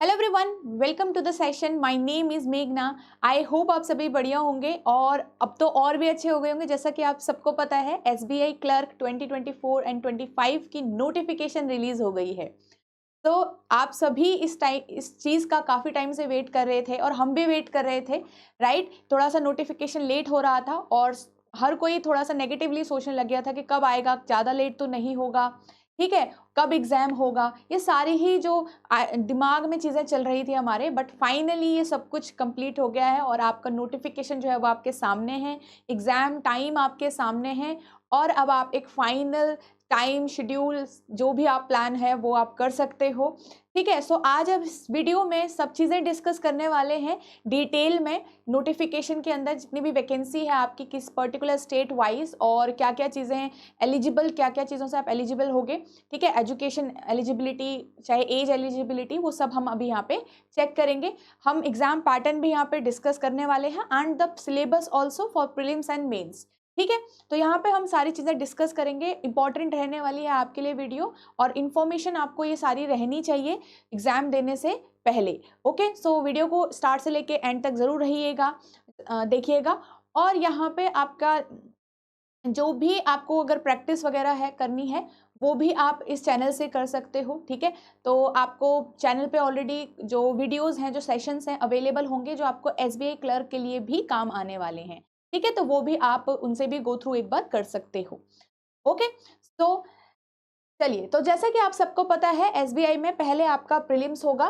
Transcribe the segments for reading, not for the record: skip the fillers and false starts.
Hello everyone, welcome to the session. My name is मेघना। I hope आप सभी बढ़िया होंगे और अब तो और भी अच्छे हो गए होंगे। जैसा कि आप सबको पता है, एसबीआई क्लर्क 2024 एंड 25 की नोटिफिकेशन रिलीज हो गई है। तो आप सभी इस चीज़ का काफ़ी टाइम से वेट कर रहे थे और हम भी वेट कर रहे थे, राइट। थोड़ा सा नोटिफिकेशन लेट हो रहा था और हर कोई थोड़ा सा नेगेटिवली सोचने लग गया था कि कब आएगा, ज़्यादा लेट तो नहीं होगा, ठीक है, कब एग्ज़ाम होगा। ये सारी ही जो दिमाग में चीज़ें चल रही थी हमारे, बट फाइनली ये सब कुछ कंप्लीट हो गया है और आपका नोटिफिकेशन जो है वो आपके सामने है, एग्ज़ाम टाइम आपके सामने है और अब आप एक फाइनल टाइम शेड्यूल जो भी आप प्लान है वो आप कर सकते हो, ठीक है। सो आज अब इस वीडियो में सब चीज़ें डिस्कस करने वाले हैं डिटेल में। नोटिफिकेशन के अंदर जितनी भी वैकेंसी है आपकी किस पर्टिकुलर स्टेट वाइज और क्या क्या चीज़ें एलिजिबल, क्या क्या चीज़ों से आप एलिजिबल होगे, ठीक है। एजुकेशन एलिजिबिलिटी, चाहे एज एलिजिबिलिटी, वो सब हम अभी यहाँ पे चेक करेंगे। हम एग्जाम पैटर्न भी यहाँ पे डिस्कस करने वाले हैं and the syllabus also for prelims and mains, ठीक है। तो यहाँ पे हम सारी चीज़ें डिस्कस करेंगे। इंपॉर्टेंट रहने वाली है आपके लिए वीडियो और इन्फॉर्मेशन आपको ये सारी रहनी चाहिए एग्जाम देने से पहले। ओके, सो वीडियो को स्टार्ट से लेके एंड तक ज़रूर रहिएगा, देखिएगा। और यहाँ पे आपका जो भी आपको अगर प्रैक्टिस वगैरह है करनी है वो भी आप इस चैनल से कर सकते हो, ठीक है। तो आपको चैनल पे ऑलरेडी जो वीडियोस हैं, जो सेशंस हैं अवेलेबल होंगे, जो आपको एसबीआई क्लर्क के लिए भी काम आने वाले हैं, ठीक है। तो वो भी आप उनसे भी गो थ्रू एक बार कर सकते हो। ओके, तो चलिए, तो जैसा कि आप सबको पता है एसबीआई में पहले आपका प्रीलिम्स होगा,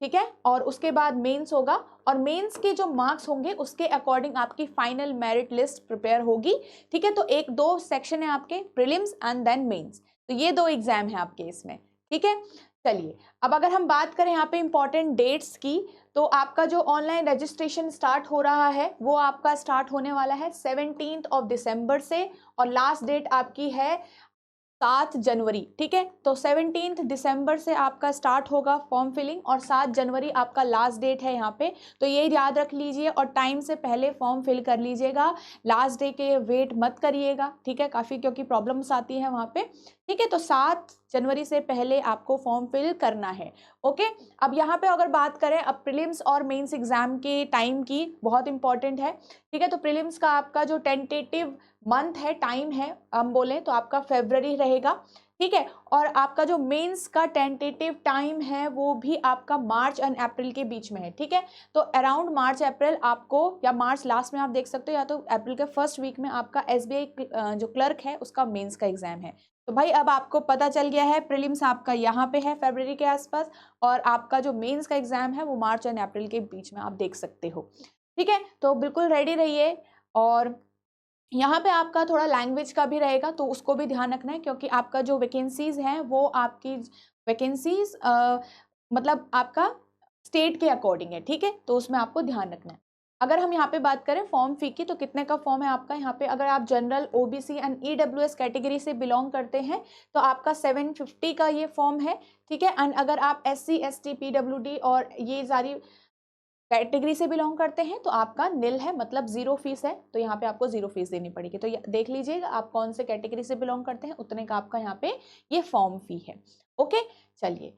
ठीक है, और उसके बाद मेंस होगा और मेंस के जो मार्क्स होंगे उसके अकॉर्डिंग आपकी फाइनल मेरिट लिस्ट प्रिपेयर होगी, ठीक है। तो एक दो सेक्शन है आपके, प्रीलिम्स एंड देन मेंस। तो ये दो एग्जाम है आपके इसमें, ठीक है। चलिए, अब अगर हम बात करें यहाँ पे इंपॉर्टेंट डेट्स की, तो आपका जो ऑनलाइन रजिस्ट्रेशन स्टार्ट हो रहा है वो आपका स्टार्ट होने वाला है 17 दिसंबर से और लास्ट डेट आपकी है 7 जनवरी, ठीक है। तो 17 दिसंबर से आपका स्टार्ट होगा फॉर्म फिलिंग और 7 जनवरी आपका लास्ट डेट है यहाँ पे। तो ये याद रख लीजिए और टाइम से पहले फॉर्म फिल कर लीजिएगा, लास्ट डे के वेट मत करिएगा, ठीक है, काफ़ी क्योंकि प्रॉब्लम्स आती है वहाँ पे, ठीक है। तो 7 जनवरी से पहले आपको फॉर्म फिल करना है। ओके, अब यहाँ पे अगर बात करें अब प्रीलिम्स और मेंस एग्जाम के टाइम की, बहुत इंपॉर्टेंट है, ठीक है। तो प्रीलिम्स का आपका जो टेंटेटिव मंथ है, टाइम है, हम बोले तो आपका फरवरी रहेगा, ठीक है। और आपका जो मेंस का टेंटेटिव टाइम है वो भी आपका मार्च एंड अप्रैल के बीच में है, ठीक है। तो अराउंड मार्च अप्रैल आपको, या मार्च लास्ट में आप देख सकते हो, या तो अप्रैल के फर्स्ट वीक में आपका एसबीआई जो क्लर्क है उसका मेंस का एग्जाम है। तो भाई अब आपको पता चल गया है, प्रीलिम्स आपका यहाँ पे है फरवरी के आसपास और आपका जो मेंस का एग्जाम है वो मार्च एंड अप्रैल के बीच में आप देख सकते हो, ठीक है। तो बिल्कुल रेडी रहिए। और यहाँ पे आपका थोड़ा लैंग्वेज का भी रहेगा तो उसको भी ध्यान रखना है, क्योंकि आपका जो वैकेंसीज हैं वो आपकी वैकेंसीज मतलब आपका स्टेट के अकॉर्डिंग है, ठीक है। तो उसमें आपको ध्यान रखना है। अगर हम यहाँ पे बात करें फॉर्म फी की, तो कितने का फॉर्म है आपका यहाँ पे, अगर आप general, OBC and EWS category से बिलोंग करते हैं तो आपका 750 का ये फॉर्म है, ठीक है। एंड अगर आप एससी, एसटी, पीडब्ल्यूडी और ये सारी कैटेगरी से बिलोंग करते हैं तो आपका निल है, मतलब जीरो फीस है। तो यहाँ पे आपको जीरो फीस देनी पड़ेगी। तो देख लीजिएगा आप कौन से कैटेगरी से बिलोंग करते हैं, उतने का आपका यहाँ पे ये फॉर्म फी है। ओके, चलिए,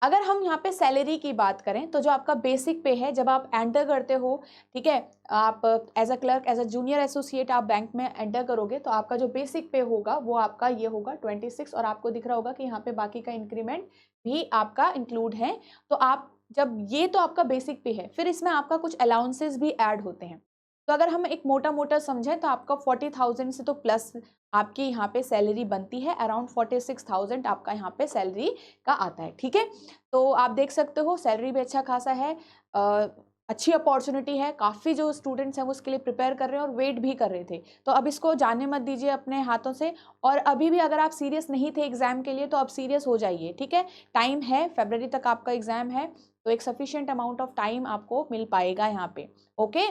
अगर हम यहाँ पे सैलरी की बात करें तो जो आपका बेसिक पे है जब आप एंटर करते हो, ठीक है, आप as a clerk, as a junior associate आप बैंक में एंटर करोगे तो आपका जो बेसिक पे होगा वो आपका ये होगा 26। और आपको दिख रहा होगा कि यहाँ पे बाकी का इंक्रीमेंट भी आपका इंक्लूड है। तो आप जब ये, तो आपका बेसिक पे है, फिर इसमें आपका कुछ अलाउंसेस भी ऐड होते हैं। तो अगर हम एक मोटा मोटा समझें तो आपका 40,000 से तो प्लस आपकी यहाँ पे सैलरी बनती है, अराउंड 46,000 आपका यहाँ पे सैलरी का आता है, ठीक है। तो आप देख सकते हो सैलरी भी अच्छा खासा है, अच्छी अपॉर्चुनिटी है, काफ़ी जो स्टूडेंट्स हैं वो उसके लिए प्रिपेयर कर रहे हैं और वेट भी कर रहे थे। तो अब इसको जाने मत दीजिए अपने हाथों से। और अभी भी अगर आप सीरियस नहीं थे एग्ज़ाम के लिए तो अब सीरियस हो जाइए, ठीक है। टाइम है, फरवरी तक आपका एग्ज़ाम है, तो एक सफिशिएंट अमाउंट ऑफ टाइम आपको मिल पाएगा यहाँ पे। ओके,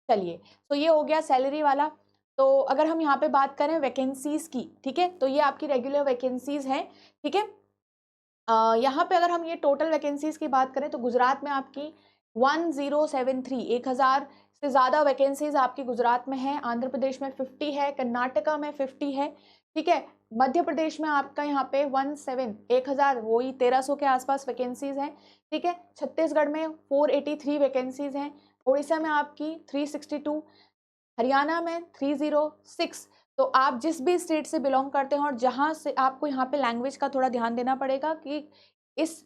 चलिए, तो ये हो गया सैलरी वाला। तो अगर हम यहाँ पे बात करें वैकेंसीज़ की, ठीक है, तो ये आपकी रेगुलर वैकेंसीज़ हैं, ठीक है। यहाँ पे अगर हम ये टोटल वैकेंसीज़ की बात करें तो गुजरात में आपकी 1073, 1000 से ज़्यादा वैकेंसीज़ आपकी गुजरात में है, आंध्र प्रदेश में 50 है, कर्नाटका में 50 है, ठीक है। मध्य प्रदेश में आपका यहाँ पे 1000 वही 1300 के आसपास वैकेंसीज हैं। ठीक है। छत्तीसगढ़ में 483 वैकेंसीज हैं। उड़ीसा में आपकी 362, हरियाणा में 306। तो आप जिस भी स्टेट से बिलोंग करते हैं और जहाँ से आपको यहाँ पे लैंग्वेज का थोड़ा ध्यान देना पड़ेगा कि इस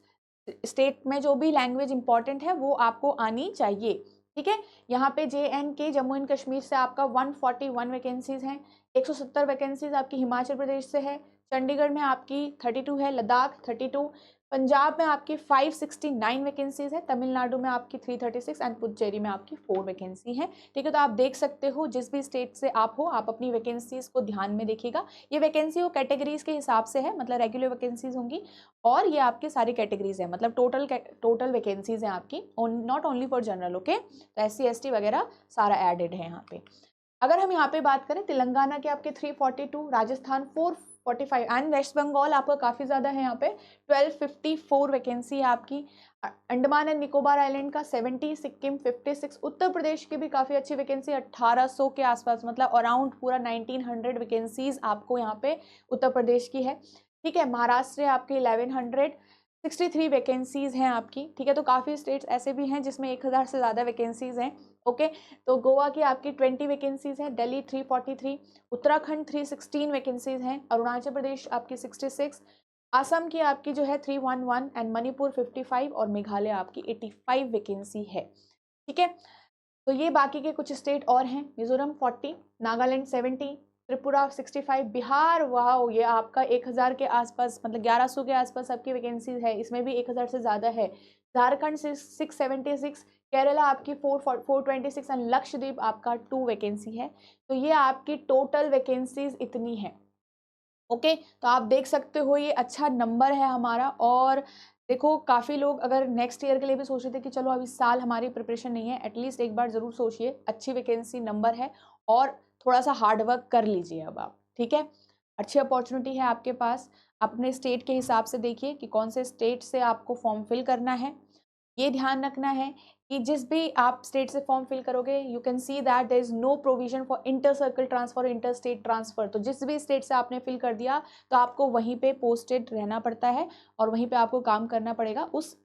स्टेट में जो भी लैंग्वेज इंपॉर्टेंट है वो आपको आनी चाहिए। ठीक है। यहाँ पे JNK जम्मू एंड कश्मीर से आपका 141 वैकेंसीज हैं। 170 वैकेंसीज आपकी हिमाचल प्रदेश से है। चंडीगढ़ में आपकी 32 है। लद्दाख 32। पंजाब में आपकी 569 वैकेंसीज है। तमिलनाडु में आपकी 336 एंड पुडुचेरी में आपकी 4 वैकेंसी है। ठीक है। तो आप देख सकते हो जिस भी स्टेट से आप हो, आप अपनी वैकेंसीज को ध्यान में देखिएगा। ये वैकेंसी वो कैटेगरीज के हिसाब से है, मतलब रेगुलर वैकेंसीज होंगी और ये आपकी सारी कैटेगरीज है, मतलब टोटल वैकेंसीज हैं आपकी, not only for general. Okay. तो SC ST वगैरह सारा एडेड है यहाँ पे। अगर हम यहाँ पे बात करें तेलंगाना के आपके 342, राजस्थान 445 एंड वेस्ट बंगाल आपका काफ़ी ज़्यादा है यहाँ पे 1254 वैकेंसी है आपकी। अंडमान एंड निकोबार आइलैंड का 70, सिक्किम 56, उत्तर प्रदेश की भी काफ़ी अच्छी वैकेंसी 1800 के आसपास, मतलब अराउंड पूरा 1900 वैकेंसीज आपको यहाँ पे उत्तर प्रदेश की है। ठीक है। महाराष्ट्र आपकी 1163 वैकेंसीज हैं आपकी। ठीक है। तो काफ़ी स्टेट्स ऐसे भी हैं जिसमें 1000 से ज़्यादा वैकेंसीज हैं। ओके। तो गोवा की आपकी 20 वैकेंसीज हैं। दिल्ली 343, उत्तराखंड 316 वैकेंसीज हैं। अरुणाचल प्रदेश आपकी 66, असम की आपकी जो है 311 एंड मणिपुर 55 और मेघालय आपकी 85 वैकेंसी है। ठीक है। तो ये बाकी के कुछ स्टेट और हैं। मिजोरम 40, नागालैंड 70, त्रिपुरा 65, बिहार वाह ये आपका 1000 के आसपास, मतलब 1100 के आसपास आपकी वैकेंसीज है, इसमें भी 1000 से ज़्यादा है। झारखंड 676, केरला आपकी 426 एंड लक्षद्वीप आपका 2 वैकेंसी है। तो ये आपकी टोटल वैकेंसीज इतनी है। ओके। तो आप देख सकते हो ये अच्छा नंबर है हमारा। और देखो काफ़ी लोग अगर नेक्स्ट ईयर के लिए भी सोच रहे थे कि चलो अब इस साल हमारी प्रिपरेशन नहीं है, एटलीस्ट एक बार ज़रूर सोचिए, अच्छी वैकेंसी नंबर है और थोड़ा सा हार्ड वर्क कर लीजिए अब आप। ठीक है। अच्छी अपॉर्चुनिटी है आपके पास। अपने स्टेट के हिसाब से देखिए कि कौन से स्टेट से आपको फॉर्म फिल करना है। ये ध्यान रखना है कि जिस भी आप स्टेट से फॉर्म फिल करोगे, you can see that there is no provision for inter circle transfer, inter state transfer. तो जिस भी स्टेट से आपने फिल कर दिया तो आपको वहीं पे पोस्टेड रहना पड़ता है और वहीं पे आपको काम करना पड़ेगा। उस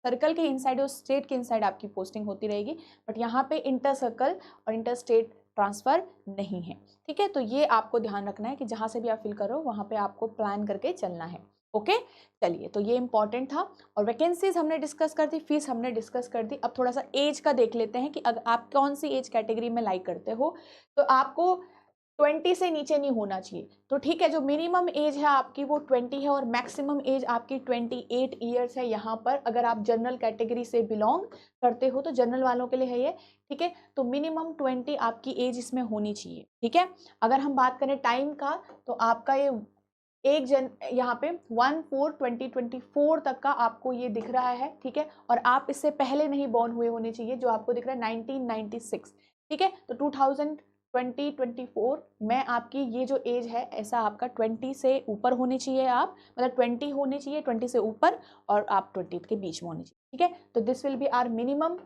सर्कल के इनसाइड, उस स्टेट के इनसाइड आपकी पोस्टिंग होती रहेगी। बट यहाँ पे इंटर सर्कल और इंटर स्टेट ट्रांसफर नहीं है। ठीक है। तो ये आपको ध्यान रखना है कि जहाँ से भी आप फिल करो वहाँ पे आपको प्लान करके चलना है। ओके। चलिए, तो ये इंपॉर्टेंट था। और वैकेंसीज हमने डिस्कस कर दी, फीस हमने डिस्कस कर दी। अब थोड़ा सा एज का देख लेते हैं कि अगर आप कौन सी एज कैटेगरी में लाइक करते हो। तो आपको 20 से नीचे नहीं होना चाहिए। तो ठीक है, जो मिनिमम एज है आपकी वो 20 है और मैक्सिमम एज आपकी 28 ईयर्स है यहाँ पर, अगर आप जनरल कैटेगरी से बिलोंग करते हो तो जनरल वालों के लिए है ये। ठीक है। तो मिनिमम 20 आपकी एज इसमें होनी चाहिए। ठीक है। अगर हम बात करें टाइम का तो आपका ये यहाँ पे 1/4/2024 तक का आपको ये दिख रहा है। ठीक है। और आप इससे पहले नहीं बॉर्न हुए होने चाहिए, जो आपको दिख रहा है 1996। ठीक है। तो 2024 में आपकी ये जो एज है ऐसा आपका 20 से ऊपर होनी चाहिए, आप मतलब 20 होनी चाहिए, 20 से ऊपर, और आप 20 के बीच में होनी चाहिए। ठीक है। तो this will be our minimum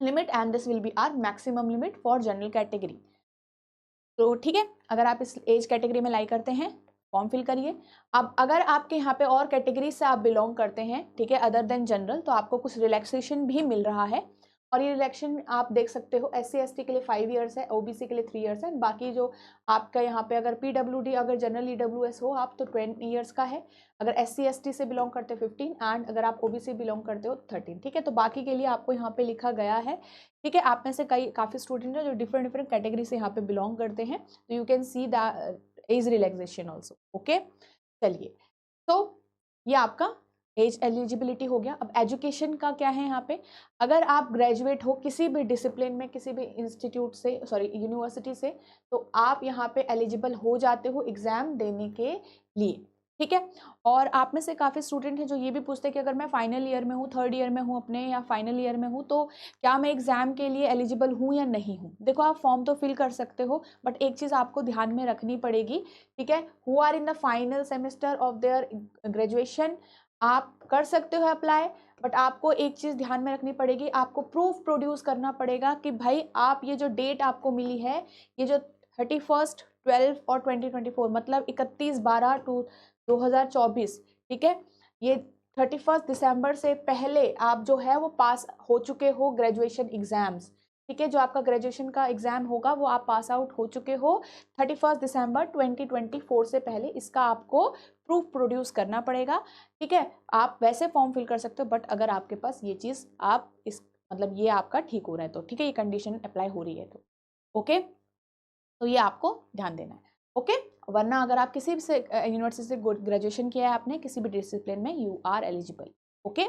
limit and this will be our maximum limit for general category. तो ठीक है, अगर आप इस एज कैटेगरी में लाइक करते हैं फॉर्म फिल करिए। अब अगर आपके यहाँ पे और कैटेगरी से आप बिलोंग करते हैं, ठीक है, अदर देन जनरल, तो आपको कुछ रिलैक्सेशन भी मिल रहा है। और ये रिलैक्सेशन आप देख सकते हो, SC ST के लिए 5 ईयर्स है, OBC के लिए 3 ईयर्स है। बाकी जो आपका यहाँ पे अगर PWD, अगर जनरल EWS हो आप तो 20 ईयर्स का है। अगर SC ST से बिलोंग करते हो 15 एंड अगर आप OBC बिलोंग करते हो 13। ठीक है। तो बाकी के लिए आपको यहाँ पे लिखा गया है। ठीक है। आप में से काफ़ी स्टूडेंट है जो डिफरेंट कैटेगरी से यहाँ पे बिलोंग करते हैं, तो you can see the age relaxation also. Okay. चलिए, तो ये आपका एज एलिजिबिलिटी हो गया। अब एजुकेशन का क्या है यहाँ पे, अगर आप ग्रेजुएट हो किसी भी डिसिप्लिन में, किसी भी इंस्टीट्यूट से, सॉरी यूनिवर्सिटी से, तो आप यहाँ पे एलिजिबल हो जाते हो एग्ज़ाम देने के लिए। ठीक है। और आप में से काफ़ी स्टूडेंट हैं जो ये भी पूछते हैं कि अगर मैं फाइनल ईयर में हूँ, थर्ड ईयर में हूँ अपने, या फाइनल ईयर में हूँ, तो क्या मैं एग्ज़ाम के लिए एलिजिबल हूँ या नहीं हूँ। देखो, आप फॉर्म तो फिल कर सकते हो, बट एक चीज़ आपको ध्यान में रखनी पड़ेगी। ठीक है। Who are in the final semester of their graduation, आप कर सकते हो अप्लाई, बट आपको एक चीज़ ध्यान में रखनी पड़ेगी, आपको प्रूफ प्रोड्यूस करना पड़ेगा कि भाई आप ये जो डेट आपको मिली है, ये जो 31 12 और 2024 मतलब 31/12/2024, ठीक है। ये 31 दिसंबर से पहले आप जो है वो पास हो चुके हो ग्रेजुएशन एग्जाम्स, ठीक है। जो आपका ग्रेजुएशन का एग्जाम होगा वो आप पास आउट हो चुके हो 31 दिसंबर 2024 से पहले, इसका आपको प्रूफ प्रोड्यूस करना पड़ेगा, ठीक है। आप वैसे फॉर्म फिल कर सकते हो, बट अगर आपके पास ये चीज़ आप इस मतलब ये आपका ठीक हो रहा है तो, ठीक है, ये कंडीशन अप्लाई हो रही है तो, ओके। तो ये आपको ध्यान देना है, ओके। वरना अगर आप किसी भी से यूनिवर्सिटी से ग्रेजुएशन किया है आपने किसी भी डिसिप्लिन में, यू आर एलिजिबल, ओके।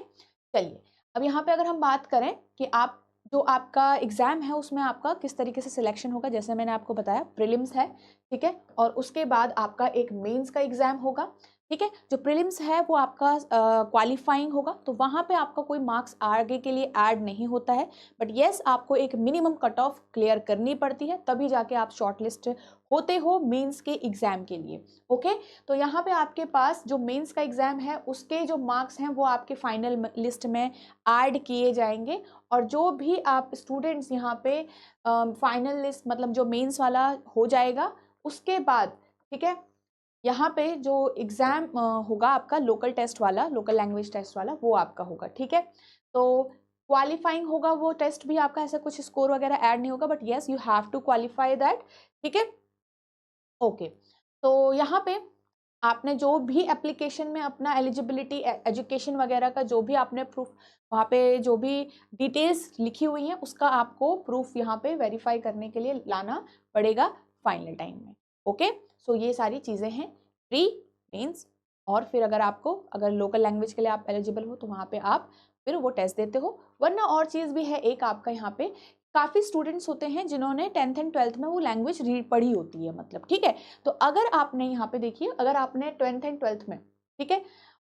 चलिए अब यहाँ पे अगर हम बात करें कि आप जो आपका एग्जाम है उसमें आपका किस तरीके से सिलेक्शन होगा, जैसे मैंने आपको बताया प्रीलिम्स है, ठीक है, और उसके बाद आपका एक मेंस का एग्जाम होगा, ठीक है। जो प्रीलिम्स है वो आपका क्वालिफाइंग होगा, तो वहाँ पे आपका कोई मार्क्स आगे के लिए ऐड नहीं होता है, बट येस आपको एक मिनिमम कट ऑफ क्लियर करनी पड़ती है, तभी जाके आप शॉर्टलिस्ट होते हो मेंस के एग्जाम के लिए, ओके। तो यहाँ पे आपके पास जो मेंस का एग्जाम है उसके जो मार्क्स हैं वो आपके फाइनल लिस्ट में ऐड किए जाएंगे, और जो भी आप स्टूडेंट्स यहाँ पे फाइनल लिस्ट मतलब जो मेंस वाला हो जाएगा उसके बाद, ठीक है, यहाँ पे जो एग्जाम होगा आपका लोकल टेस्ट वाला, लोकल लैंग्वेज टेस्ट वाला, वो आपका होगा, ठीक है। तो क्वालिफाइंग होगा वो टेस्ट भी आपका, ऐसा कुछ स्कोर वगैरह ऐड नहीं होगा, but yes you have to qualify that, ठीक है, ओके। तो यहाँ पे आपने जो भी एप्लीकेशन में अपना एलिजिबिलिटी एजुकेशन वगैरह का जो भी आपने प्रूफ वहाँ पे जो भी डिटेल्स लिखी हुई हैं उसका आपको प्रूफ यहाँ पे वेरीफाई करने के लिए लाना पड़ेगा फाइनल टाइम में, ओके। सो ये सारी चीज़ें हैं प्री मेंस, और फिर अगर लोकल लैंग्वेज के लिए आप एलिजिबल हो तो वहाँ पे आप फिर वो टेस्ट देते हो। वरना और चीज़ भी है एक आपका, यहाँ पे काफ़ी स्टूडेंट्स होते हैं जिन्होंने 10th एंड 12th में वो लैंग्वेज रीड पढ़ी होती है, मतलब, ठीक है। तो अगर आपने यहाँ पे देखिए, अगर आपने 10th एंड 12th में, ठीक है,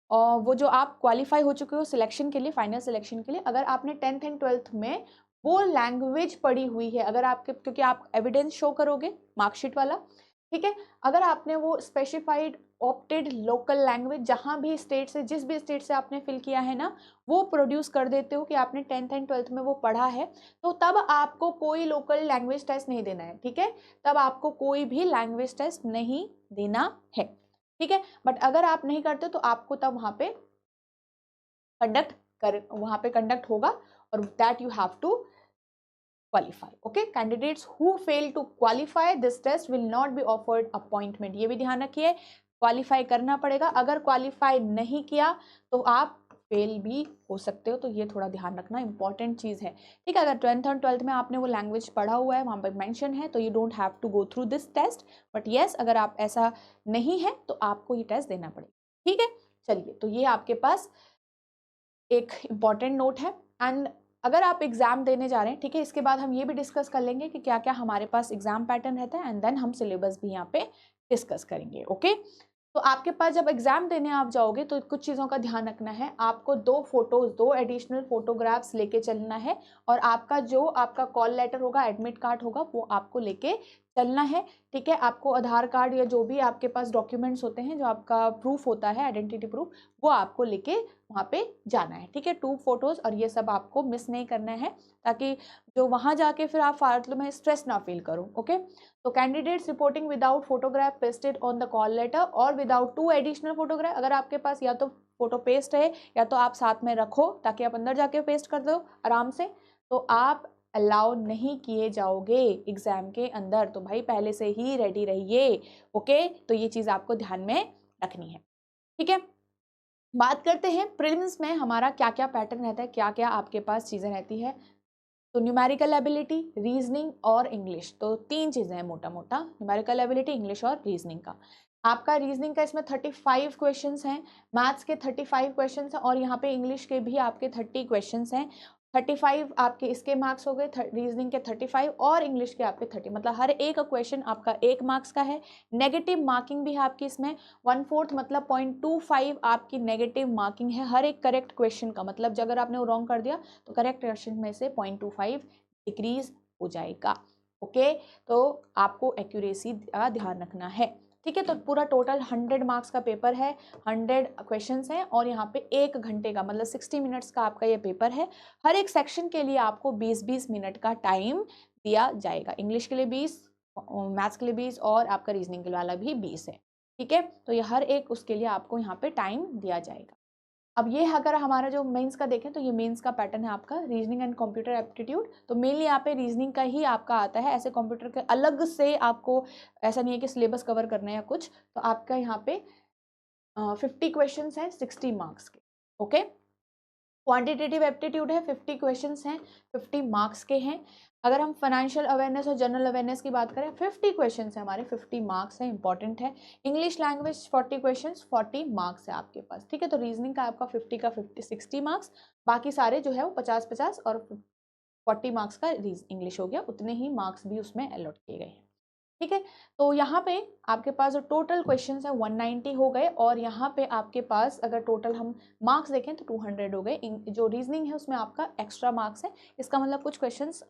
और वो जो आप क्वालिफाई हो चुके हो सिलेक्शन के लिए, फाइनल सिलेक्शन के लिए, अगर आपने 10th एंड 12th में वो लैंग्वेज पढ़ी हुई है, अगर आपके, क्योंकि आप एविडेंस शो करोगे मार्कशीट वाला, ठीक है, अगर आपने वो स्पेसिफाइड ऑप्टेड लोकल लैंग्वेज जहाँ भी स्टेट से, जिस भी स्टेट से आपने फिल किया है ना, वो प्रोड्यूस कर देते हो कि आपने 10th एंड 12th में वो पढ़ा है, तो तब आपको कोई लोकल लैंग्वेज टेस्ट नहीं देना है, ठीक है। तब आपको कोई भी लैंग्वेज टेस्ट नहीं देना है, ठीक है। बट अगर आप नहीं करते तो आपको तब वहाँ पे कंडक्ट होगा, और that you have to qualify, okay। Candidates who fail to qualify this test will not be offered appointment, ये भी ध्यान रखिए, क्वालिफाई करना पड़ेगा, अगर क्वालिफाई नहीं किया तो आप फेल भी हो सकते हो, तो ये थोड़ा ध्यान रखना इंपॉर्टेंट चीज़ है, ठीक है। अगर 10th और 12th में आपने वो लैंग्वेज पढ़ा हुआ है, वहाँ पर मेंशन है, तो you don't have to go through this test, but yes अगर आप ऐसा नहीं है तो आपको ये टेस्ट देना पड़ेगा, ठीक है। चलिए, तो ये आपके पास एक इम्पॉर्टेंट नोट है। एंड अगर आप एग्जाम देने जा रहे हैं, ठीक है, इसके बाद हम ये भी डिस्कस कर लेंगे कि क्या क्या हमारे पास एग्जाम पैटर्न रहता है, एंड देन हम सिलेबस भी यहाँ पे डिस्कस करेंगे, ओके। तो आपके पास जब एग्जाम देने आप जाओगे तो कुछ चीज़ों का ध्यान रखना है, आपको 2 एडिशनल फोटोग्राफ्स लेके चलना है, और आपका कॉल लेटर होगा, एडमिट कार्ड होगा, वो आपको लेके चलना है, ठीक है। आपको आधार कार्ड या जो भी आपके पास डॉक्यूमेंट्स होते हैं, जो आपका प्रूफ होता है, आइडेंटिटी प्रूफ, वो आपको लेके वहाँ पे जाना है, ठीक है। 2 फोटोज, और ये सब आपको मिस नहीं करना है, ताकि जो वहाँ जाके फिर आप फालतू में स्ट्रेस ना फील करो, ओके। तो candidates reporting without photograph pasted on the call letter और विदाउट 2 एडिशनल फोटोग्राफ, अगर आपके पास या तो फोटो पेस्ट है या तो आप साथ में रखो ताकि आप अंदर जाके पेस्ट कर दो आराम से, तो आप अलाउ नहीं किए जाओगे एग्जाम के अंदर, तो भाई पहले से ही रेडी रहिए, ओके। तो ये चीज़ आपको ध्यान में रखनी है, ठीक है। बात करते हैं प्रीलिम्स में हमारा क्या क्या पैटर्न रहता है, क्या क्या आपके पास चीज़ें रहती है। तो न्यूमेरिकल एबिलिटी, रीजनिंग और इंग्लिश, तो 3 चीज़ें हैं मोटा मोटा, न्यूमेरिकल एबिलिटी, इंग्लिश और रीजनिंग का। आपका रीजनिंग का इसमें 35 क्वेश्चंस हैं, मैथ्स के 35 क्वेश्चंस हैं, और यहाँ पे इंग्लिश के भी आपके 30 क्वेश्चंस हैं। 35 आपके इसके मार्क्स हो गए, रीजनिंग के 35 और इंग्लिश के आपके 30, मतलब हर एक क्वेश्चन आपका 1 मार्क्स का है। नेगेटिव मार्किंग भी है आपकी इसमें 1/4, मतलब 0.25 आपकी नेगेटिव मार्किंग है हर एक करेक्ट क्वेश्चन का, मतलब अगर आपने वो रॉन्ग कर दिया तो करेक्ट क्वेश्चन में से 0.25 डिक्रीज हो जाएगा, ओके। तो आपको एक्यूरेसी का ध्यान रखना है, ठीक है। तो पूरा टोटल 100 मार्क्स का पेपर है, 100 क्वेश्चंस हैं, और यहाँ पे 1 घंटे का मतलब 60 मिनट्स का आपका ये पेपर है। हर एक सेक्शन के लिए आपको 20-20 मिनट का टाइम दिया जाएगा। इंग्लिश के लिए 20, मैथ्स के लिए 20 और आपका रीजनिंग के वाला भी 20 है, ठीक है। तो ये हर एक उसके लिए आपको यहाँ पे टाइम दिया जाएगा। अब ये अगर हमारा जो मेंस का देखें तो ये मेंस का पैटर्न है आपका रीजनिंग एंड कंप्यूटर एप्टीट्यूड। तो मेनली यहाँ पे रीजनिंग का ही आपका आता है, ऐसे कंप्यूटर के अलग से आपको ऐसा नहीं है कि सिलेबस कवर करना है या कुछ। तो आपका यहाँ पे 50 क्वेश्चन है 60 मार्क्स के, ओके। क्वांटिटेटिव एप्टीट्यूड है 50 क्वेश्चंस हैं 50 मार्क्स के हैं। अगर हम फाइनेंशियल अवेयरनेस और जनरल अवेयरनेस की बात करें 50 क्वेश्चंस हैं हमारे, 50 मार्क्स हैं, इंपॉर्टेंट है। इंग्लिश लैंग्वेज 40 क्वेश्चंस 40 मार्क्स है आपके पास, ठीक है। तो रीजनिंग का आपका 50 का 50 60 मार्क्स, बाकी सारे जो है वो 50-50 और 40 मार्क्स का इंग्लिश हो गया, उतने ही मार्क्स भी उसमें अलॉट किए गए हैं, ठीक है। तो यहाँ पे आपके पास जो टोटल क्वेश्चंस है 190 हो गए, और यहाँ पे आपके पास अगर टोटल हम मार्क्स देखें तो 200 हो गए। जो रीजनिंग है उसमें आपका एक्स्ट्रा मार्क्स है, इसका मतलब कुछ क्वेश्चंस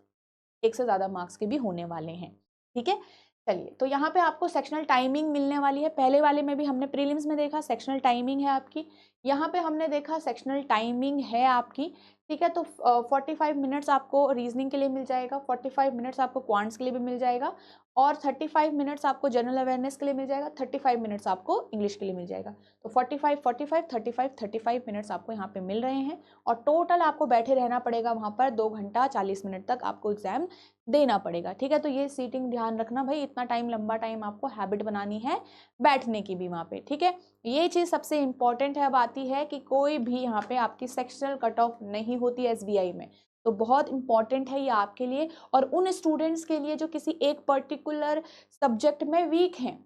एक से ज़्यादा मार्क्स के भी होने वाले हैं, ठीक है। चलिए, तो यहाँ पे आपको सेक्शनल टाइमिंग मिलने वाली है। पहले वाले में भी हमने प्रीलिम्स में देखा सेक्शनल टाइमिंग है आपकी, यहाँ पे हमने देखा सेक्शनल टाइमिंग है आपकी, ठीक है। तो 45 मिनट्स आपको रीजनिंग के लिए मिल जाएगा, 45 मिनट्स आपको क्वांट्स के लिए भी मिल जाएगा, और 35 मिनट्स आपको जनरल अवेयरनेस के लिए मिल जाएगा, 35 मिनट्स आपको इंग्लिश के लिए मिल जाएगा। तो 45 45 35 35 मिनट्स आपको यहाँ पे मिल रहे हैं, और टोटल आपको बैठे रहना पड़ेगा वहाँ पर 2 घंटा 40 मिनट तक आपको एग्जाम देना पड़ेगा, ठीक है। तो ये सीटिंग ध्यान रखना भाई, इतना टाइम लंबा टाइम आपको हैबिट बनानी है बैठने की भी वहाँ पे, ठीक है। ये चीज़ सबसे इम्पॉर्टेंट है। अब आती है कि कोई भी यहाँ पे आपकी सेक्शनल कट ऑफ नहीं होती एसबीआई में, तो बहुत इंपॉर्टेंट है ये आपके लिए और उन स्टूडेंट्स के लिए जो किसी एक पर्टिकुलर सब्जेक्ट में वीक हैं,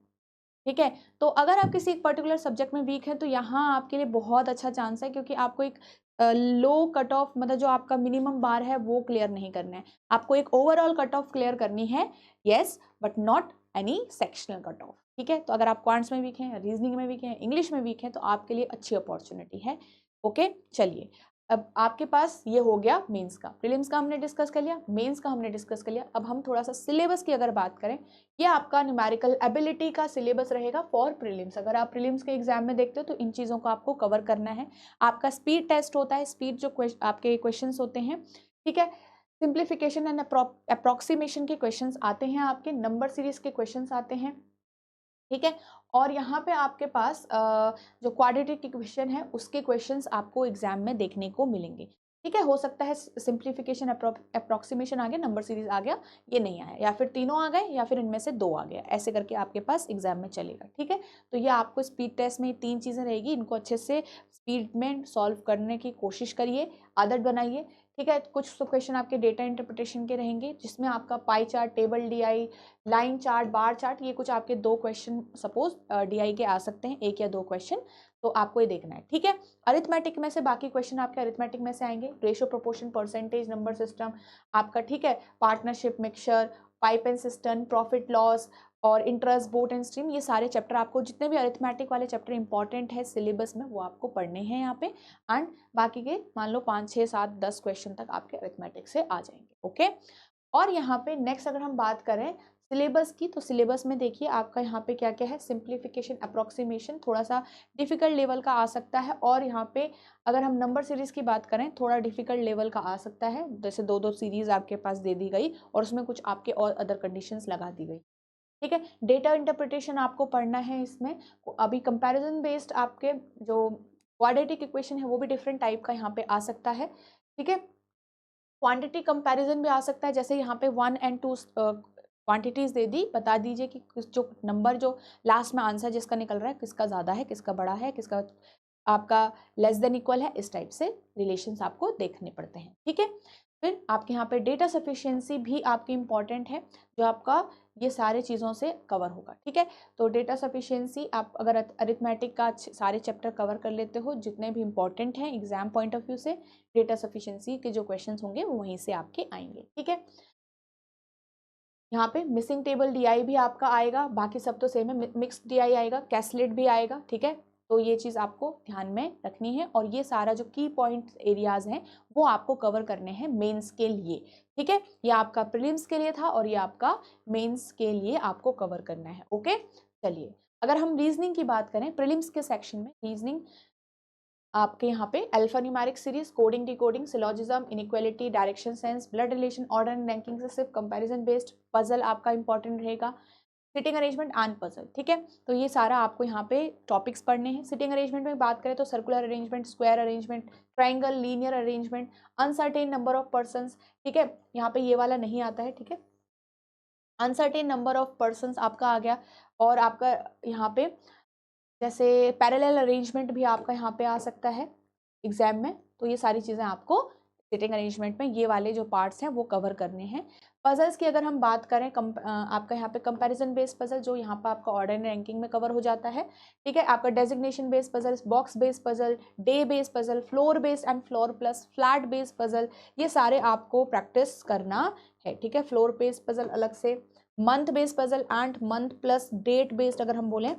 ठीक है। तो अगर आप किसी एक पर्टिकुलर सब्जेक्ट में वीक हैं तो यहाँ आपके लिए बहुत अच्छा चांस है, क्योंकि आपको एक लो कट ऑफ, मतलब जो आपका मिनिमम बार है वो क्लियर नहीं करना है, आपको एक ओवरऑल कट ऑफ क्लियर करनी है, yes, but not any sectional cut off, ठीक है। तो अगर आप क्वांट्स में वीक हैं, रीजनिंग में वीक हैं, इंग्लिश में वीक हैं, तो आपके लिए अच्छी अपॉर्चुनिटी है, ओके। चलिए, अब आपके पास ये हो गया मेंस का, प्रीलिम्स का हमने डिस्कस कर लिया, मेंस का हमने डिस्कस कर लिया। अब हम थोड़ा सा सिलेबस की अगर बात करें, ये आपका न्यूमेरिकल एबिलिटी का सिलेबस रहेगा फॉर प्रीलिम्स। अगर आप प्रीलिम्स के एग्जाम में देखते हो तो इन चीज़ों को आपको कवर करना है। आपका स्पीड टेस्ट होता है, स्पीड जो आपके क्वेश्चंस होते हैं, ठीक है। सिंप्लीफिकेशन एंड अप्रॉक्सीमेशन के क्वेश्चंस आते हैं, आपके नंबर सीरीज के क्वेश्चंस आते हैं, ठीक है। और यहाँ पे आपके पास जो क्वाड्रेटिक इक्वेशन है उसके क्वेश्चंस आपको एग्जाम में देखने को मिलेंगे, ठीक है। हो सकता है सिंप्लीफिकेशन अप्रॉक्सीमेशन आ गया, नंबर सीरीज आ गया, ये नहीं आया, या फिर तीनों आ गए, या फिर इनमें से 2 आ गया, ऐसे करके आपके पास एग्जाम में चलेगा, ठीक है। तो ये आपको स्पीड टेस्ट में 3 चीज़ें रहेगी, इनको अच्छे से स्पीड में सॉल्व करने की कोशिश करिए, आदत बनाइए, ठीक है। कुछ क्वेश्चन आपके डेटा इंटरप्रिटेशन के रहेंगे, जिसमें आपका pie chart, table DI, line chart, bar chart, ये कुछ आपके 2 क्वेश्चन सपोज डीआई के आ सकते हैं, 1 या 2 क्वेश्चन, तो आपको ये देखना है, ठीक है। अरिथमेटिक में से बाकी क्वेश्चन आपके अरिथमेटिक में से आएंगे, ratio, proportion, percentage, number system आपका, ठीक है, partnership, mixture, pipe and system, profit loss और इंटरेस्ट, बोट एंड स्ट्रीम, ये सारे चैप्टर आपको, जितने भी अरिथमेटिक वाले चैप्टर इंपॉर्टेंट है सिलेबस में, वो आपको पढ़ने हैं यहाँ पे। एंड बाकी के मान लो 5 6 7 10 क्वेश्चन तक आपके अरिथमेटिक से आ जाएंगे, ओके। और यहाँ पे नेक्स्ट अगर हम बात करें सिलेबस की, तो सिलेबस में देखिए आपका यहाँ पे क्या क्या है, सिंप्लीफिकेशन, अप्रॉक्सीमेशन थोड़ा सा डिफिकल्ट लेवल का आ सकता है, और यहाँ पे अगर हम नंबर सीरीज की बात करें थोड़ा डिफिकल्ट लेवल का आ सकता है, जैसे 2 सीरीज आपके पास दे दी गई और उसमें कुछ आपके और अदर कंडीशंस लगा दी गई, ठीक है। डेटा इंटरप्रिटेशन आपको पढ़ना है इसमें, अभी कंपैरिजन बेस्ड आपके जो क्वाड्रेटिक इक्वेशन है वो भी डिफरेंट टाइप का यहाँ पे आ सकता है, ठीक है। क्वांटिटी कंपैरिजन भी आ सकता है, जैसे यहाँ पे 1 और 2 क्वांटिटीज दे दी, बता दीजिए कि जो नंबर जो लास्ट में आंसर जिसका निकल रहा है किसका ज़्यादा है, किसका बड़ा है, किसका आपका लेस देन इक्वल है, इस टाइप से रिलेशंस आपको देखने पड़ते हैं, ठीक है। फिर आपके यहाँ पे डेटा सफिशिएंसी भी आपकी इंपॉर्टेंट है, जो आपका ये सारे चीज़ों से कवर होगा, ठीक है। तो डेटा सफिशिएंसी आप अगर अरिथमेटिक का सारे चैप्टर कवर कर लेते हो, जितने भी इंपॉर्टेंट हैं एग्जाम पॉइंट ऑफ व्यू से, डेटा सफिशिएंसी के जो क्वेश्चंस होंगे वो वहीं से आपके आएंगे, ठीक है। यहाँ पे मिसिंग टेबल डीआई भी आपका आएगा, बाकी सब तो सेम है, मिक्स्ड डीआई आएगा, कैसलेट भी आएगा, ठीक है। तो ये चीज़ आपको ध्यान में रखनी है, और ये सारा जो की पॉइंट एरियाज हैं वो आपको कवर करने हैं मेंस के लिए, ठीक है। ये आपका प्रीलिम्स के लिए था और ये आपका मेंस के लिए आपको कवर करना है, ओके। चलिए, अगर हम रीजनिंग की बात करें प्रीलिम्स के सेक्शन में, रीजनिंग आपके यहाँ पे alpha numeric series, coding decoding, syllogism, inequality, direction sense, blood relation, order and ranking से सिर्फ कंपैरिजन बेस्ड पजल आपका इंपॉर्टेंट रहेगा, सिटिंग अरेंजमेंट एंड पजल, ठीक है। तो ये सारा आपको यहाँ पे टॉपिक्स पढ़ने हैं। सिटिंग अरेंजमेंट में बात करें तो circular arrangement, square arrangement, triangle, linear arrangement, uncertain number of persons, ठीक है, यहाँ पे ये वाला नहीं आता है, ठीक है। अनसर्टेन नंबर ऑफ पर्सन्स आपका आ गया, और आपका यहाँ पे जैसे पैरेलल अरेंजमेंट भी आपका यहाँ पे आ सकता है एग्जाम में। तो ये सारी चीज़ें आपको सिटिंग अरेंजमेंट में ये वाले जो पार्ट्स हैं वो कवर करने हैं। पजल्स की अगर हम बात करें, आपका यहाँ पे कंपैरिजन बेस्ड पजल जो यहाँ पे आपका ऑर्डर एंड रैंकिंग में कवर हो जाता है, ठीक है। आपका designation based puzzle, box based puzzle, day based puzzle, floor based and floor plus, flat based puzzle, ये सारे आपको प्रैक्टिस करना है, ठीक है। फ्लोर बेस्ड पजल अलग से, month based puzzle and month plus date based अगर हम बोलें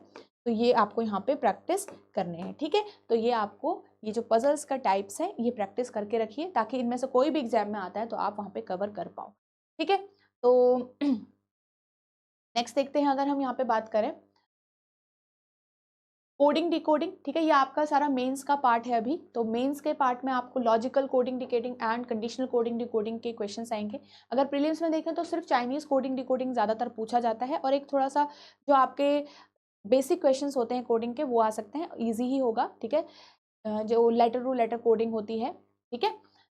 तो ये आपको यहाँ पे प्रैक्टिस करने हैं, ठीक है। तो ये आपको ये जो पजल्स का टाइप्स हैं ये प्रैक्टिस करके रखिए, ताकि इनमें से कोई भी एग्जाम में आता है तो आप वहाँ पे कवर कर पाओ, ठीक है। तो नेक्स्ट देखते हैं, अगर हम यहाँ पे बात करें कोडिंग डिकोडिंग, ठीक है, ये आपका सारा मेंस का पार्ट है अभी। तो मेंस के पार्ट में आपको logical coding decoding and conditional coding decoding के क्वेश्चंस आएंगे। अगर प्रीलिम्स में देखें तो सिर्फ चाइनीज कोडिंग डिकोडिंग ज़्यादातर पूछा जाता है, और एक थोड़ा सा जो आपके बेसिक क्वेश्चंस होते हैं कोडिंग के वो आ सकते हैं, इजी ही होगा, ठीक है, जो लेटर टू लेटर कोडिंग होती है, ठीक है।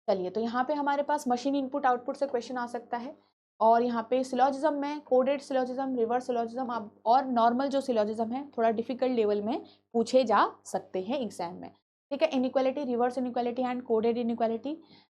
चलिए, तो यहाँ पे हमारे पास मशीन इनपुट आउटपुट से क्वेश्चन आ सकता है, और यहाँ पे सिलॉजिज्म में कोडेड सिलॉजिज्म, रिवर्स सिलॉजिज्म और नॉर्मल जो सिलॉजिज्म है थोड़ा डिफिकल्ट लेवल में पूछे जा सकते हैं एग्जाम में, ठीक है। Inequality, reverse inequality and coded inequality,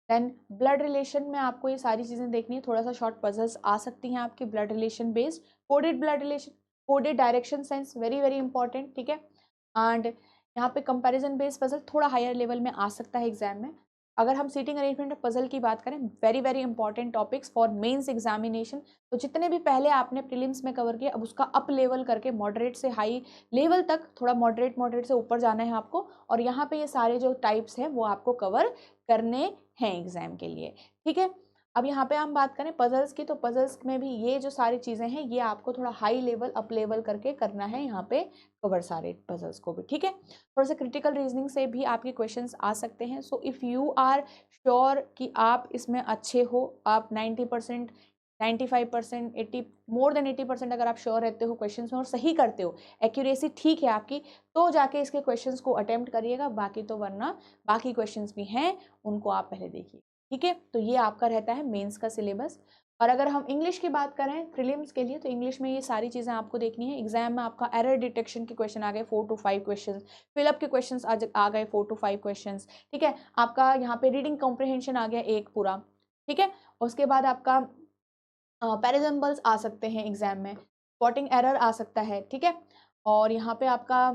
then blood relation में आपको ये सारी चीज़ें देखनी है, थोड़ा सा शॉर्ट पजल्स आ सकती हैं आपकी blood relation based, coded blood relation, coded direction sense, very very important, ठीक है। एंड यहाँ पे कंपैरिजन बेस्ड पजल थोड़ा हायर लेवल में आ सकता है एग्जाम में। अगर हम सीटिंग अरेंजमेंट पजल की बात करें, very very important topics for mains examination. तो जितने भी पहले आपने प्रीलिम्स में कवर किया, अब उसका अप लेवल करके मॉडरेट से हाई लेवल तक, थोड़ा मॉडरेट से ऊपर जाना है आपको, और यहाँ पे ये सारे जो टाइप्स हैं वो आपको कवर करने हैं एग्जाम के लिए, ठीक है। अब यहाँ पे हम बात करें पजल्स की, तो पजल्स में भी ये जो सारी चीज़ें हैं ये आपको थोड़ा हाई लेवल अप लेवल करके करना है यहाँ पे कवर सारे पजल्स को भी, ठीक है। थोड़ा सा क्रिटिकल रीजनिंग से भी आपके क्वेश्चंस आ सकते हैं। So if you are sure कि आप इसमें अच्छे हो, आप 90%, 95%, 80, मोर देन 80% अगर आप श्योर रहते हो क्वेश्चंस में और सही करते हो, एक्यूरेसी ठीक है आपकी, तो जाके इसके क्वेश्चंस को अटेम्प्ट करिएगा, बाकी तो वरना बाकी क्वेश्चंस भी हैं उनको आप पहले देखिए, ठीक है। तो ये आपका रहता है मेंस का सिलेबस। और अगर हम इंग्लिश की बात करें प्रीलिम्स के लिए, तो इंग्लिश में ये सारी चीज़ें आपको देखनी है। एग्जाम में आपका एरर डिटेक्शन के क्वेश्चन आ गए 4 to 5 क्वेश्चन, फिलअप के क्वेश्चन आ गए 4 to 5 क्वेश्चन, ठीक है। आपका यहाँ पे रीडिंग कॉम्प्रिहेंशन आ गया एक पूरा, ठीक है। उसके बाद आपका पैराग्राम्पल्स आ सकते हैं एग्जाम में, स्पॉटिंग एरर आ सकता है, ठीक है। और यहाँ पे आपका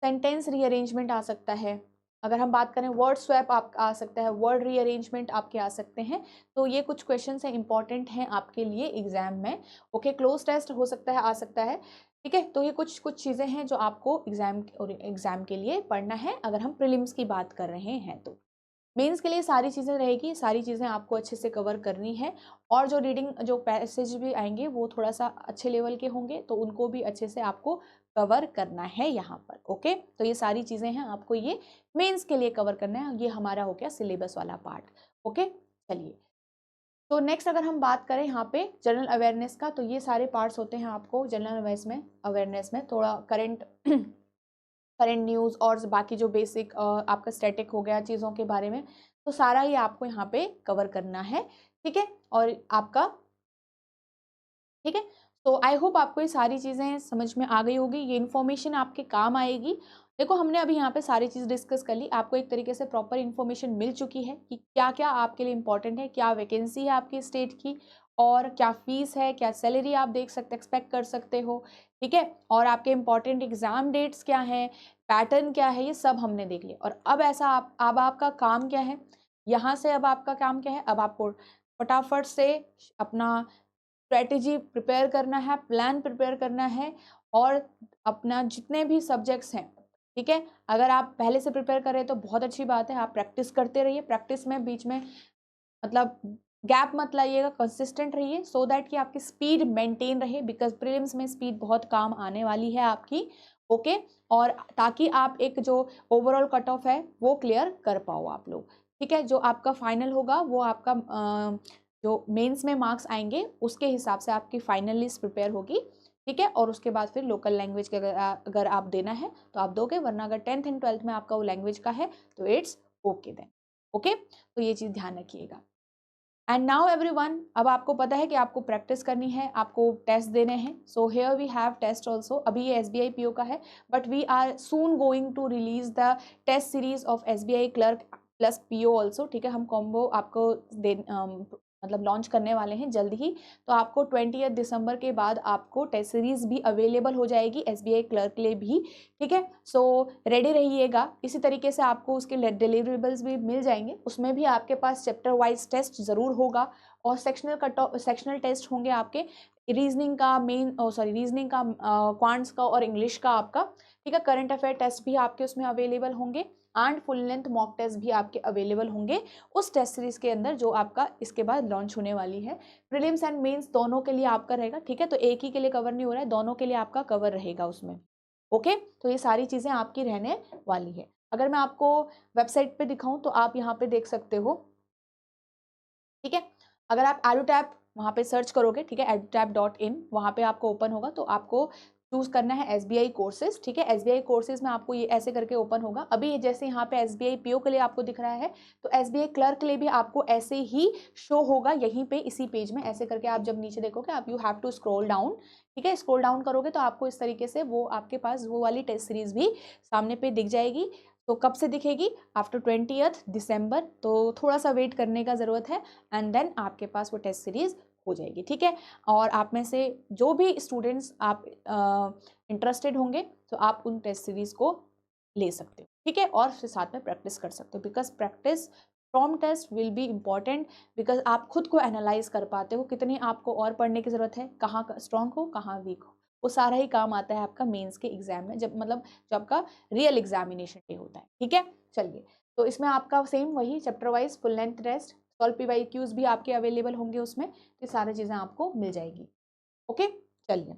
सेंटेंस रीअरेंजमेंट आ सकता है। अगर हम बात करें वर्ड स्वैप आप आ सकता है, वर्ड रीअरेंजमेंट आपके आ सकते हैं। तो ये कुछ क्वेश्चन हैं इंपॉर्टेंट हैं आपके लिए एग्जाम में, ओके। क्लोज टेस्ट हो सकता है, आ सकता है, ठीक है। तो ये कुछ चीज़ें हैं जो आपको एग्जाम के लिए पढ़ना है अगर हम प्रीलिम्स की बात कर रहे हैं। तो मेंस के लिए सारी चीज़ें रहेगी, सारी चीज़ें आपको अच्छे से कवर करनी है, और जो रीडिंग जो पैसेज भी आएंगे वो थोड़ा सा अच्छे लेवल के होंगे, तो उनको भी अच्छे से आपको कवर करना है यहाँ पर, ओके। तो ये सारी चीज़ें हैं आपको ये मेंस के लिए कवर करना है। ये हमारा हो गया सिलेबस वाला पार्ट, ओके। चलिए, तो नेक्स्ट अगर हम बात करें यहाँ पे जनरल अवेयरनेस का, तो ये सारे पार्ट्स होते हैं आपको जनरल अवेयरनेस में थोड़ा करंट न्यूज़ और बाकी जो बेसिक आपका स्टैटिक हो गया चीज़ों के बारे में, तो सारा ही आपको यहाँ पे कवर करना है, ठीक है। और आपका, ठीक है। तो आई होप आपको ये सारी चीज़ें समझ में आ गई होगी, ये इन्फॉर्मेशन आपके काम आएगी। देखो, हमने अभी यहाँ पे सारी चीज़ डिस्कस कर ली, आपको एक तरीके से प्रॉपर इन्फॉर्मेशन मिल चुकी है कि क्या क्या आपके लिए इंपॉर्टेंट है, क्या वैकेंसी है आपकी स्टेट की, और क्या फीस है, क्या सैलरी आप एक्सपेक्ट कर सकते हो, ठीक है। और आपके इंपॉर्टेंट एग्जाम डेट्स क्या हैं, पैटर्न क्या है, ये सब हमने देख लिया। और अब ऐसा अब आपका काम क्या है यहाँ से, अब आपका काम क्या है, अब आपको फटाफट से अपना स्ट्रेटेजी प्रिपेयर करना है, प्लान प्रिपेयर करना है, और अपना जितने भी सब्जेक्ट्स हैं, ठीक है, अगर आप पहले से प्रिपेयर कर रहे हैं तो बहुत अच्छी बात है, आप प्रैक्टिस करते रहिए, प्रैक्टिस में बीच में मतलब गैप मत लाइएगा, कंसिस्टेंट रहिए, सो दैट कि आपकी स्पीड मेंटेन रहे, बिकॉज प्रीलिम्स में स्पीड बहुत काम आने वाली है आपकी, ओके, और ताकि आप एक जो ओवरऑल कट ऑफ है वो क्लियर कर पाओ आप लोग, ठीक है। जो आपका फाइनल होगा वो आपका जो मेंस में मार्क्स आएंगे उसके हिसाब से आपकी फाइनल लिस्ट प्रिपेयर होगी, ठीक है। और उसके बाद फिर लोकल लैंग्वेज के अगर आप देना है तो आप दोगे, वरना अगर 10th एंड 12th में आपका वो लैंग्वेज का है तो इट्स ओके देन, ओके। तो ये चीज़ ध्यान रखिएगा। एंड नाउ एवरीवन, अब आपको पता है कि आपको प्रैक्टिस करनी है, आपको टेस्ट देने हैं। So here we have test also. अभी ये SBI PO का है, but we are soon going to release the test series of SBI clerk plus PO also, ठीक है। हम कॉम्बो आपको मतलब लॉन्च करने वाले हैं जल्द ही। तो आपको 20 दिसंबर के बाद आपको टेस्ट सीरीज भी अवेलेबल हो जाएगी SBI क्लर्क के लिए भी, ठीक है। सो रेडी रहिएगा। इसी तरीके से आपको उसके डिलीवरेबल्स भी मिल जाएंगे, उसमें भी आपके पास चैप्टर वाइज टेस्ट ज़रूर होगा और सेक्शनल टेस्ट होंगे आपके रीजनिंग का रीजनिंग का, क्वांट्स का और इंग्लिश का आपका, ठीक है। करंट अफेयर टेस्ट भी आपके उसमें अवेलेबल होंगे and full length mock test भी आपके अवेलेबल होंगे उस टेस्ट सीरीज के अंदर जो आपका इसके बाद लॉन्च होने वाली है। प्रीलिम्स एंड मेंस दोनों के लिए आपका रहेगा, ठीक है। तो एक ही के लिए कवर नहीं हो रहा है, दोनों के लिए आपका कवर रहेगा उसमें, ओके। तो ये सारी चीज़ें आपकी रहने वाली है। अगर मैं आपको वेबसाइट पे दिखाऊं तो आप यहाँ पे देख सकते हो, ठीक है। अगर आप एडुटैप वहाँ पे सर्च करोगे, ठीक है, edutap.in, वहाँ पे आपको ओपन होगा तो आपको चूज करना है SBI कोर्सेज, ठीक है। SBI कोर्सेज में आपको ये ऐसे करके ओपन होगा। अभी जैसे यहाँ पे SBI PO के लिए आपको दिख रहा है, तो SBI क्लर्क के लिए भी आपको ऐसे ही शो होगा यहीं पे इसी पेज में। ऐसे करके आप जब नीचे देखोगे, आप you have to scroll down, ठीक है। स्क्रॉल डाउन करोगे तो आपको इस तरीके से वो आपके पास वो वाली टेस्ट सीरीज भी सामने पे दिख जाएगी। तो कब से दिखेगी? आफ्टर 20 दिसंबर, तो थोड़ा सा वेट करने का ज़रूरत है एंड देन आपके पास वो टेस्ट सीरीज हो जाएगी, ठीक है। और आप में से जो भी स्टूडेंट्स आप इंटरेस्टेड होंगे तो आप उन टेस्ट सीरीज को ले सकते हो, ठीक है, और फिर साथ में प्रैक्टिस कर सकते हो। Because practice from test will be important, because आप खुद को एनालाइज कर पाते हो कितनी आपको और पढ़ने की ज़रूरत है, कहाँ स्ट्रॉन्ग हो कहाँ वीक हो। वो सारा ही काम आता है आपका मेंस के एग्जाम में, जब मतलब जो आपका रियल एग्जामिनेशन डे होता है, ठीक है। चलिए, तो इसमें आपका सेम वही chapter wise full length test, solve PYQs भी आपके अवेलेबल होंगे उसमें, तो सारी चीज़ें आपको मिल जाएगी, ओके। चलिए,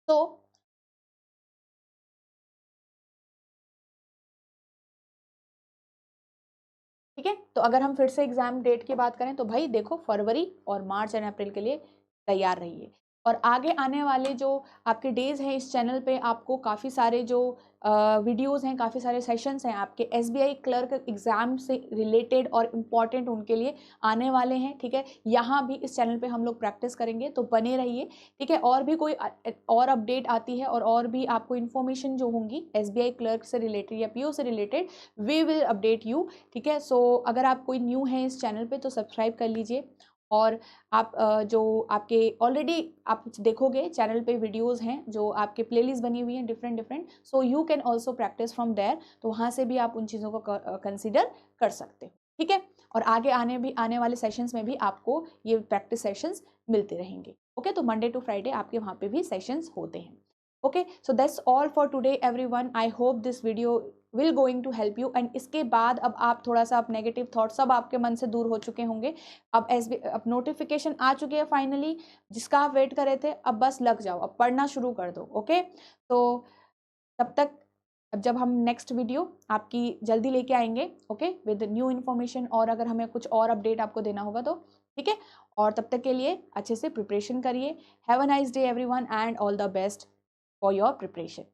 तो ठीक है, तो अगर हम फिर से एग्जाम डेट की बात करें तो भाई देखो, फरवरी और मार्च एंड अप्रैल के लिए तैयार रहिए। और आगे आने वाले जो आपके डेज हैं इस चैनल पे आपको काफ़ी सारे जो वीडियोस हैं, काफ़ी सारे सेशंस हैं आपके SBI क्लर्क एग्ज़ाम से रिलेटेड और इम्पॉर्टेंट उनके लिए आने वाले हैं, ठीक है। यहाँ भी इस चैनल पे हम लोग प्रैक्टिस करेंगे, तो बने रहिए, ठीक है। और भी कोई और अपडेट आती है और भी आपको इन्फॉर्मेशन जो होंगी SBI क्लर्क से रिलेटेड या PO से related, we will update you, ठीक है। सो अगर आप कोई न्यू हैं इस चैनल पे तो सब्सक्राइब कर लीजिए। और आप जो आपके ऑलरेडी आप देखोगे चैनल पे वीडियोस हैं जो आपके प्लेलिस्ट बनी हुई हैं different, so you can also practice from there, तो वहाँ से भी आप उन चीज़ों को कंसिडर कर सकते हो, ठीक है। और आगे आने वाले सेशंस में भी आपको ये प्रैक्टिस सेशंस मिलते रहेंगे, ओके। तो मंडे टू फ्राइडे आपके वहाँ पे भी सेशंस होते हैं, okay. So that's all for today everyone. I hope this video will going to help you. And इसके बाद अब आप थोड़ा सा अब नेगेटिव थॉट सब आपके मन से दूर हो चुके होंगे। अब नोटिफिकेशन आ चुकी है फाइनली, जिसका आप वेट कर रहे थे, अब बस लग जाओ, अब पढ़ना शुरू कर दो, ओके। तो तब तक, अब जब हम नेक्स्ट वीडियो आपकी जल्दी लेके आएंगे, ओके, विद न्यू इन्फॉर्मेशन, और अगर हमें कुछ और अपडेट आपको देना होगा तो ठीक है। और तब तक के लिए अच्छे से प्रिपरेशन करिए। Have a nice day everyone and all the best for your preparation.